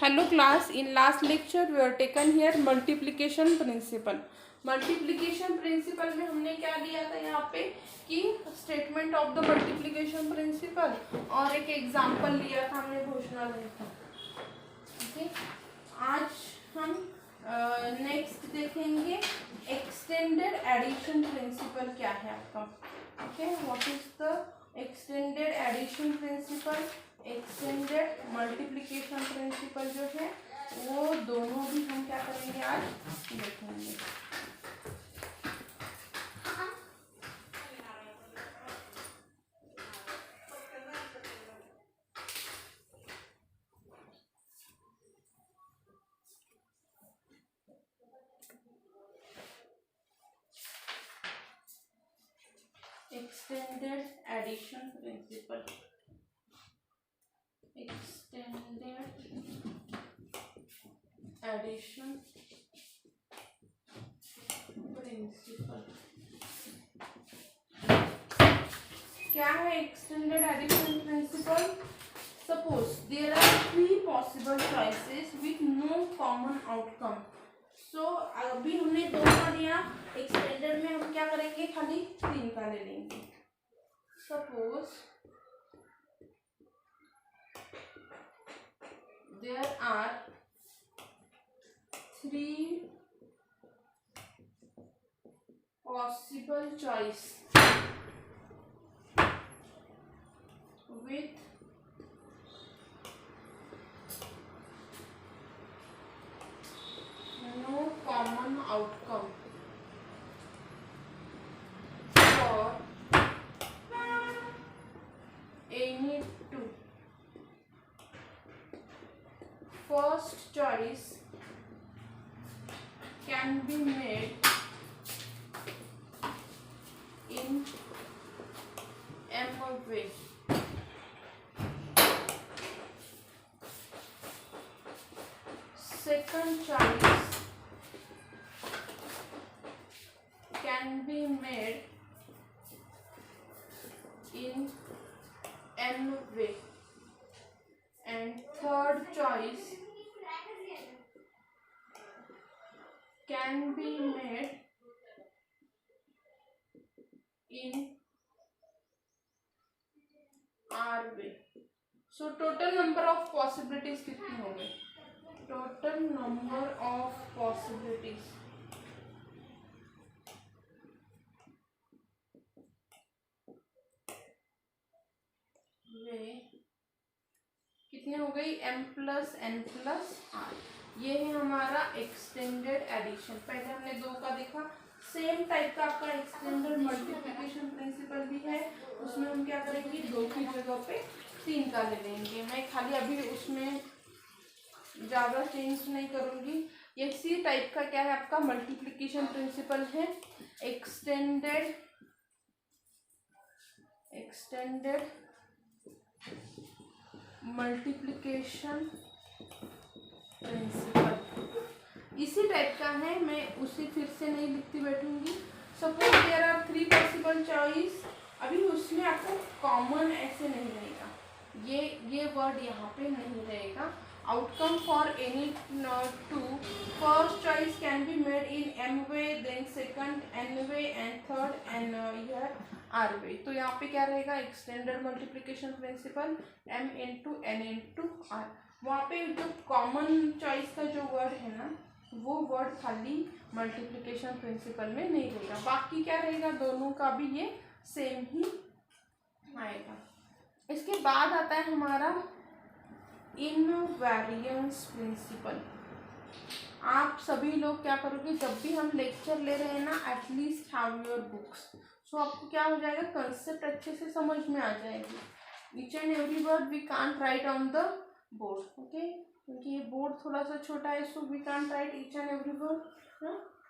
Hello class, in last lecture we are taken here multiplication principle. Multiplication principle में हमने क्या दिया था यहाँ पे कि statement of the multiplication principle और एक एग्जांपल लिया था हमने घोषणा लिखा। ओके, आज हम नेक्स्ट देखेंगे एक्सटेंडेड एडिशन प्रिंसिपल क्या है आपका। Okay, what is the extended addition principle, extended multiplication principle जो है वो दोनों भी हम क्या करेंगे आज देखेंगे। Extended addition principle, extended addition principle क्या है? Extended addition principle, suppose there are 3 possible choices with no common outcome. So अभी हमने 2 का दिया, एक्सटेंडेड में हम क्या करेंगे, खाली 3 का ले लेंगे। Suppose there are 3 possible choice with no common outcome for any two. First choice can be made in M way. Second choice can be made in N way, and third choice can be made in R way. So total number of possibilities कितनी हो गई? Total number of possibilities वे कितने हो गई? m plus n plus r। ये है हमारा extended addition. पहले हमने 2 का देखा, सेम टाइप का आपका एक्सटेंडेड मल्टीप्लिकेशन प्रिंसिपल भी है। उसमें हम क्या करेंगे, 2 की जगह पे 3 का ले लेंगे। मैं खाली अभी उसमें ज़्यादा चेंज नहीं करूँगी। ये इसी टाइप का क्या है आपका मल्टीप्लिकेशन प्रिंसिपल है, एक्सटेंडेड मल्टीप्लिकेशन प्रिंसिपल इसी टाइप का है। मैं उसे फिर से नहीं लिखती बैठूंगी। Suppose there are 3 possible choice, अभी उसमें आपको कॉमन ऐसे नहीं रहेगा, ये वर्ड यहाँ पे नहीं रहेगा। Outcome for any 2, first choice can be made in M way, then second N way and third N here R way. तो यहाँ पे क्या रहेगा, extended multiplication principle M into N into R। वहाँ पे जो कॉमन चॉइस का जो वर्ड है ना, वो वर्ड खाली मल्टीप्लिकेशन प्रिंसिपल में नहीं रहेगा। बाकी क्या रहेगा, दोनों का भी ये सेम ही आएगा। इसके बाद आता है हमारा इनवेरिएंस प्रिंसिपल। आप सभी लोग क्या करोगे, जब भी हम लेक्चर ले रहे हैं ना, एटलीस्ट हैव योर बुक्स। सो आपको क्या हो जाएगा, कंसेप्ट अच्छे से समझ में आ जाएगी। Each and every word we can't write on the board, okay, क्योंकि ये बोर्ड थोड़ा सा छोटा है, so we can't write each and every word.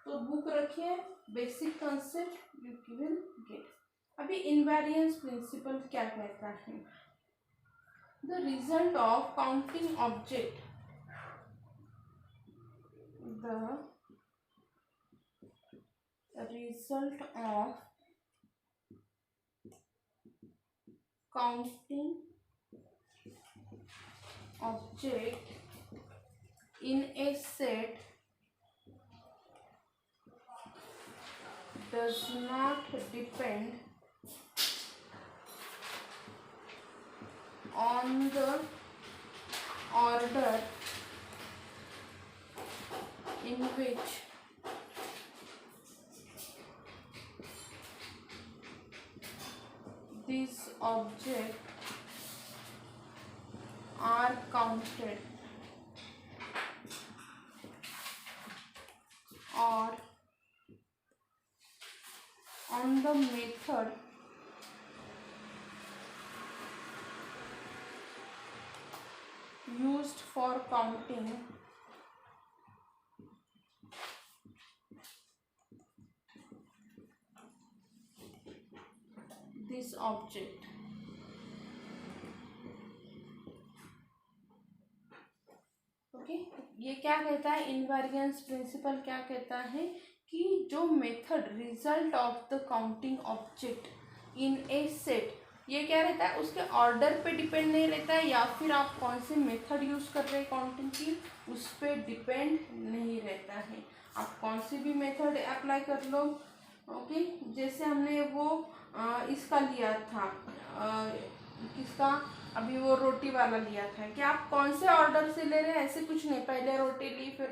तो बुक रखिए, basic concept you will get. अभी इनवेरिएंस प्रिंसिपल क्या कहता है, the result of counting object, the result of counting object in a set does not depend on the order in which these objects are counted, or on the method used for counting this object. Okay, ये क्या कहता है, invariance principle क्या कहता है कि जो method result of the counting object in A set, ये क्या रहता है, उसके ऑर्डर पे डिपेंड नहीं रहता है, या फिर आप कौन से मेथड यूज कर रहे हैं काउंटिंग की, उस पर डिपेंड नहीं रहता है। आप कौन सी भी मेथड अप्लाई कर लो। ओके, जैसे हमने वो इसका लिया था, किसका, अभी वो रोटी वाला लिया था, कि आप कौन से ऑर्डर से ले रहे हैं, ऐसे कुछ नहीं, पहले रोटी ली, फिर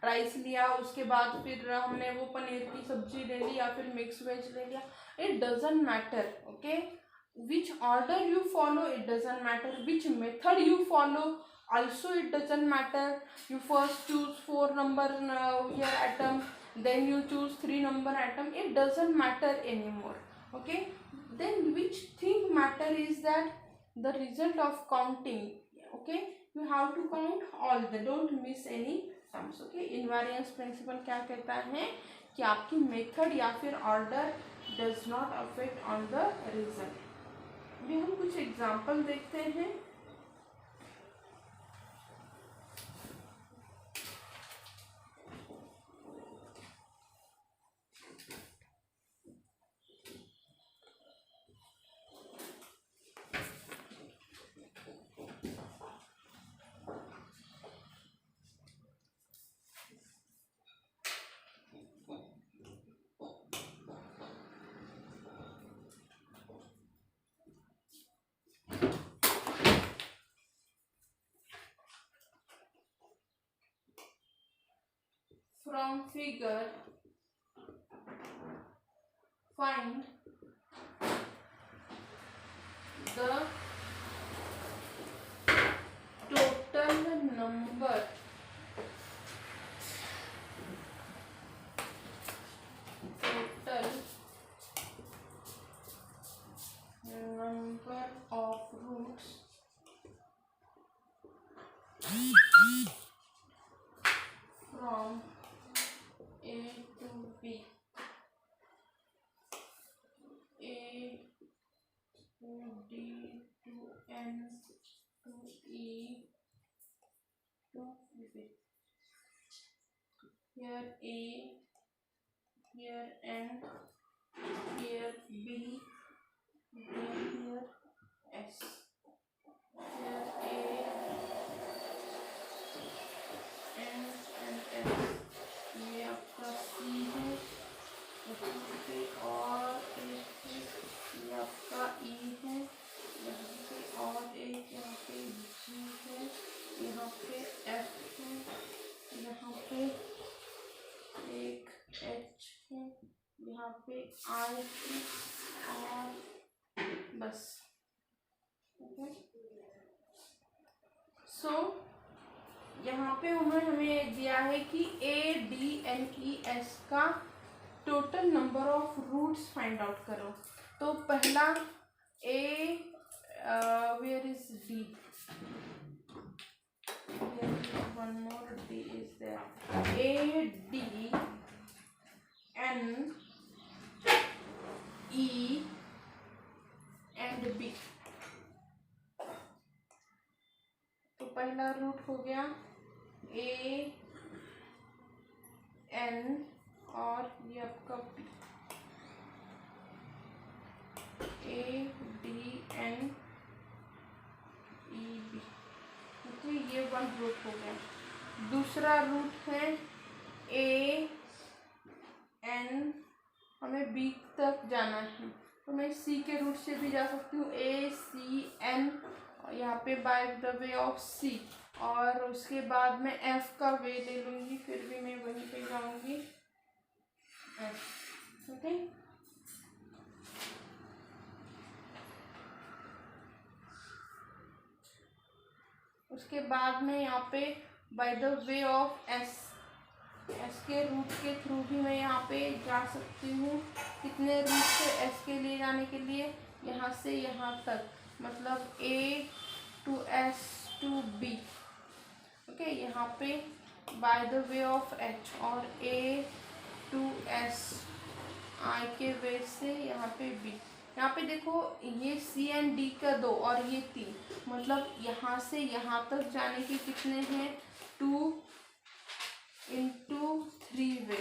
राइस लिया, उसके बाद फिर हमने वो पनीर की सब्जी ले ली, या फिर मिक्स वेज ले लिया। It doesn't matter, okay, which order you follow, it doesn't matter, which method you follow also it doesn't matter. You first choose 4 number here atom, then you choose 3 number atom, it doesn't matter anymore. Okay, then which thing matter is that the result of counting. Okay, you have to count all the, don't miss any sums. Okay, invariance principle क्या कहता है कि आपकी method या फिर order does not affect on the result. अभी हम कुछ एग्जाम्पल देखते हैं। From figure, find the total number of roots from A to B, A to D to N to E to B. Here A, here N, here B, then here S. Here A, N and S. ये आपका C है, यहाँ पे और एक है, ये आपका E है, यहाँ पे और एक, यहाँ पे G है, यहाँ पे F है, यहाँ पे एक H है, यहाँ पे I है, और बस। ओके, सो यहाँ पे उन्होंने हमें दिया है कि ADNES का total number of routes find out करो। तो पहला A, where is D, one more D is there, ADNEE, and B। तो पहला रूट हो गया A, N और ये आपका P, ADNEB। ओके, ये वन रूट हो गया। दूसरा रूट है ए एन, हमें बी तक जाना है तो मैं सी के रूट से भी जा सकती हूँ, ए सी एन, यहाँ पे बाय द वे ऑफ सी, और उसके बाद मैं एफ का वे ले लूँगी, फिर भी मैं वहीं पे जाऊँगी एफ। ओके, उसके बाद में यहाँ पे by the way of S, S के रूट के थ्रू भी मैं यहाँ पे जा सकती हूँ। कितने रूट से एस के लिए जाने के लिए, यहाँ से यहाँ तक, मतलब A to S to B. Okay, यहाँ पे by the way of H, और ए टू एस आई के वे से यहाँ पे बी। यहाँ पे देखो ये सी एंड डी का 2 और ये 3, मतलब यहाँ से यहाँ तक जाने के कितने हैं, 2 इंटू 3 वे,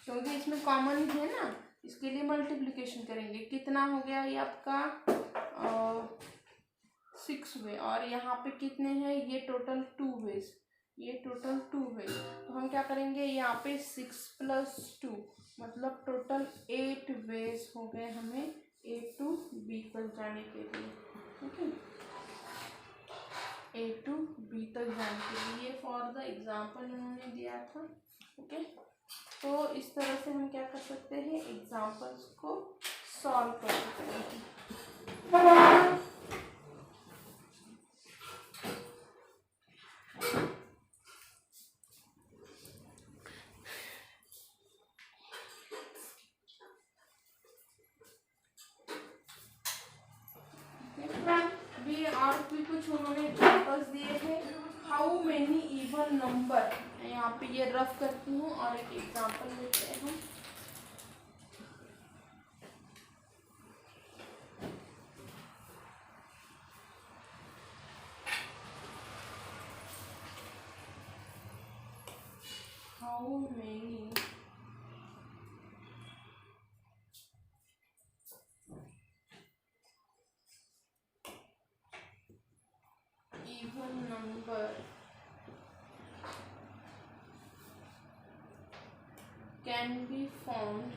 क्योंकि इसमें कॉमन है ना, इसके लिए मल्टीप्लिकेशन करेंगे। कितना हो गया ये आपका 6 वे, और यहाँ पे कितने हैं, ये टोटल 2 वेज, ये टोटल 2 वे। तो हम क्या करेंगे, यहाँ पे 6 + 2 मतलब टोटल 8 वेज हो गए हमें ए टू बी तक जाने के लिए। ठीक है, ए टू बी तक जाने के लिए फॉर द एग्जाम्पल उन्होंने दिया था। ओके, तो इस तरह से हम क्या कर सकते हैं, एग्जाम्पल्स को सॉल्व कर सकते हैं। भी और भी कुछ उन्होंने एग्जाम्पल्स दिए हैं। हाउ मेनी इवन नंबर, यहाँ पे ये रफ करती हूँ और एक एग्जाम्पल लेते हैं हम। How many even number can be found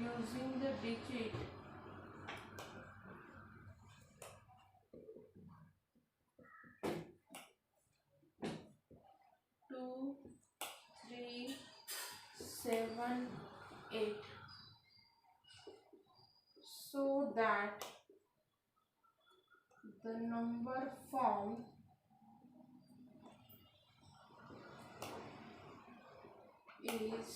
using the digit 2, 3, 7, 8, so that the number formed is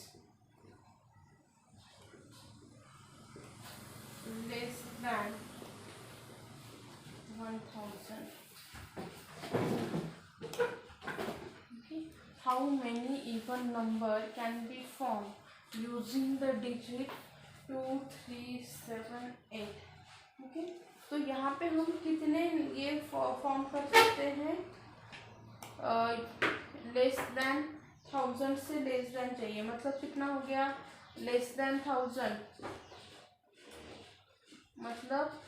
less than 1000. Okay. How many even number can be formed using the digit 2, 3, 7, 8? Okay, तो यहाँ पे हम कितने ये form कर सकते हैं, less than 1000 से लेस देन चाहिए, मतलब कितना हो गया, लेस देन 1000 मतलब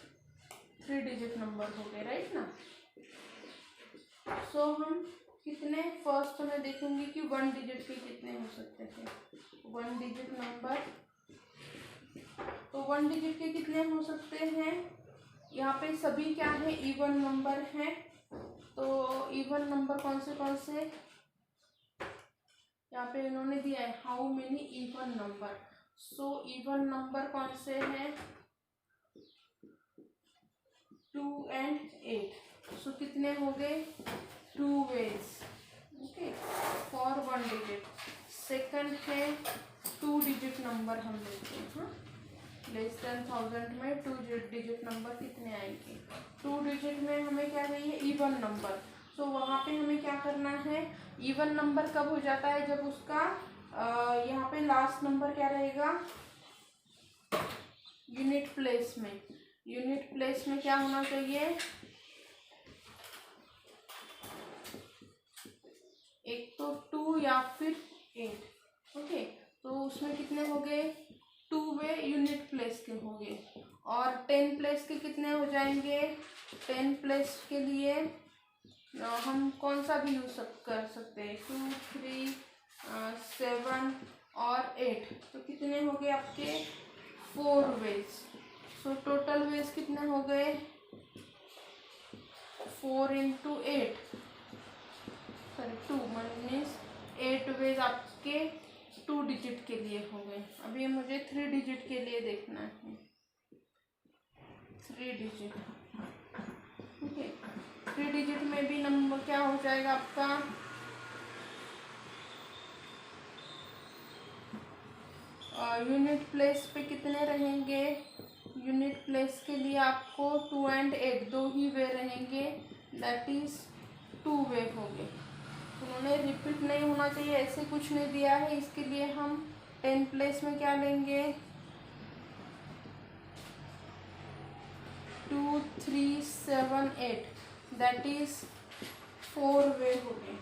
3 डिजिट नंबर हो गए, राइट ना। सो हम कितने, फर्स्ट मैं देखूंगी कि 1 डिजिट के कितने हो सकते थे, 1 डिजिट नंबर, तो 1 डिजिट के कितने हो सकते हैं, यहाँ पे सभी क्या है, इवन नंबर हैं। तो इवन नंबर कौन से, यहाँ पे इन्होंने दिया है how many even number, so even number कौन से हैं, 2 and 8, सो कितने हो गए, 2 ways. Okay, for 1 digit. Second है 2 डिजिट नंबर हम लेते हैं, हाँ, लेस देन 1000 में 2 डिजिट नंबर कितने आएंगे, 2 डिजिट में हमें क्या चाहिए, इवन नंबर। सो वहाँ पे हमें क्या करना है, इवन नंबर कब हो जाता है, जब उसका यहाँ पे लास्ट नंबर क्या रहेगा, यूनिट प्लेस में, यूनिट प्लेस में क्या होना चाहिए, एक तो 2 या फिर 8। ओके, तो उसमें कितने हो गए, 2 वे यूनिट प्लेस के हो गए, और 10 प्लेस के कितने हो जाएंगे? 10 प्लेस के लिए हम कौन सा भी यूज कर सकते हैं? 2, 3, 7 और 8। तो कितने हो गए आपके? 4 वेज। सो टोटल वेज कितने हो गए? 4 इंटू 8, सॉरी 2 मीन्स 8 वेज आपके 2 डिजिट के लिए हो गए। अभी मुझे 3 डिजिट के लिए देखना है। 3 डिजिट, ओके। 3 डिजिट में भी नंबर क्या हो जाएगा आपका? यूनिट प्लेस पे कितने रहेंगे? यूनिट प्लेस के लिए आपको 2 and 8 दो ही वे रहेंगे, दैट इज 2 वे हो गए। उन्होंने रिपीट नहीं होना चाहिए ऐसे कुछ नहीं दिया है, इसके लिए हम 10 प्लेस में क्या लेंगे? 2, 3, 7, 8, दैट इज 4 वे हो गए,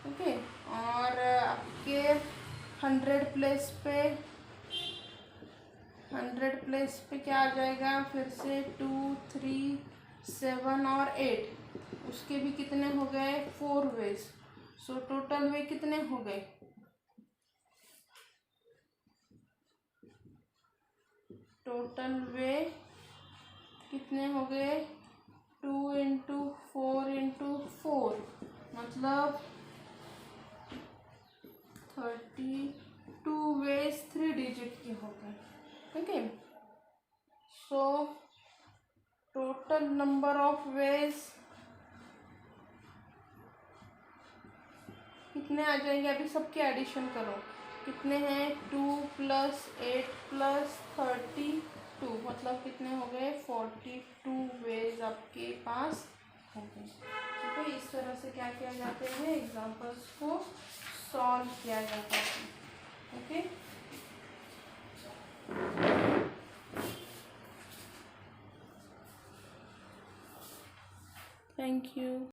ओके। और आपके 100 प्लेस पे क्या आ जाएगा? फिर से 2, 3, 7 और 8, उसके भी कितने हो गए? 4 वेज। सो टोटल वे कितने हो गए? टोटल वे कितने हो गए? 2 इंटू 4 इंटू 4, मतलब 32 वेज 3 डिजिट के हो गए, okay. So total number of ways कितने आ जाएंगे? अभी सबके एडिशन करो, कितने हैं? 2 + 8 + 32, मतलब कितने हो गए? 42 वेज आपके पास हो गए। ठीक है, इस तरह से क्या किया जाते हैं? एग्जाम्पल्स को सॉल्व किया जाता है, ओके। Thank you.